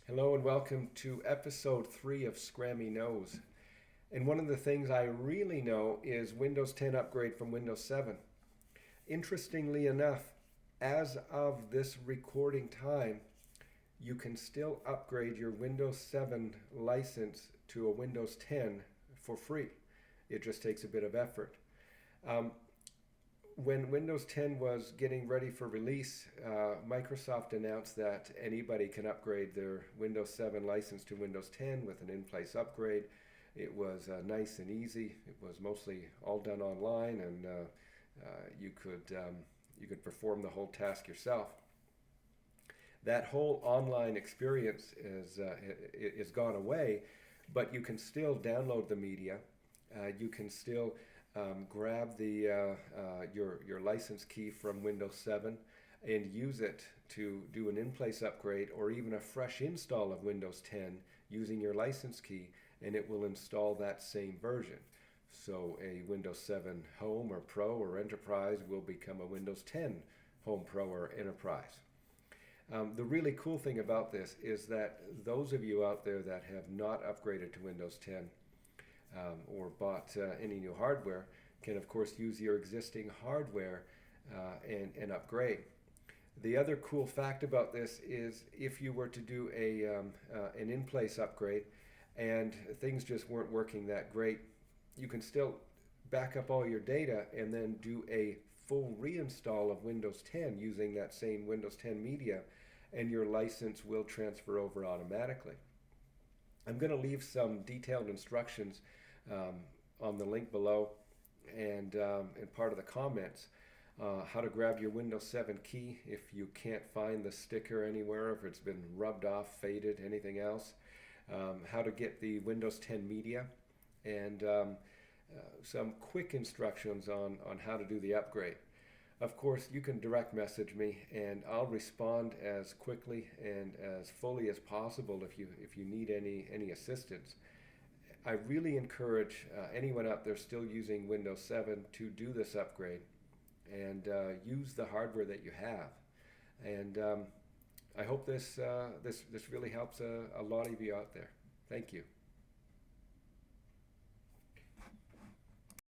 Hello and welcome to episode 3 of Scrammy Knows. And one of the things I really know is Windows 10 upgrade from Windows 7. Interestingly enough, as of this recording time, you can still upgrade your Windows 7 license to a Windows 10 for free. It just takes a bit of effort. Um, when Windows 10 was getting ready for release, Microsoft announced that anybody can upgrade their Windows 7 license to Windows 10 with an in-place upgrade. It was nice and easy. It was mostly all done online, and you could perform the whole task yourself. That whole online experience is gone away, but you can still download the media. You can still grab your license key from Windows 7 and use it to do an in-place upgrade or even a fresh install of Windows 10 using your license key, and it will install that same version. So a Windows 7 Home or Pro or Enterprise will become a Windows 10 Home Pro or Enterprise. The really cool thing about this is that those of you out there that have not upgraded to Windows 10 or bought any new hardware can of course use your existing hardware and upgrade. The other cool fact about this is if you were to do an in-place upgrade and things just weren't working that great, you can still back up all your data and then do a full reinstall of Windows 10 using that same Windows 10 media, and your license will transfer over automatically. I'm going to leave some detailed instructions on the link below and part of the comments, how to grab your Windows 7 key if you can't find the sticker anywhere, if it's been rubbed off, faded, anything else, how to get the Windows 10 media, and some quick instructions on how to do the upgrade. Of course, you can direct message me and I'll respond as quickly and as fully as possible if you need any assistance. I really encourage anyone out there still using Windows 7 to do this upgrade and use the hardware that you have. And I hope this really helps a lot of you out there. Thank you.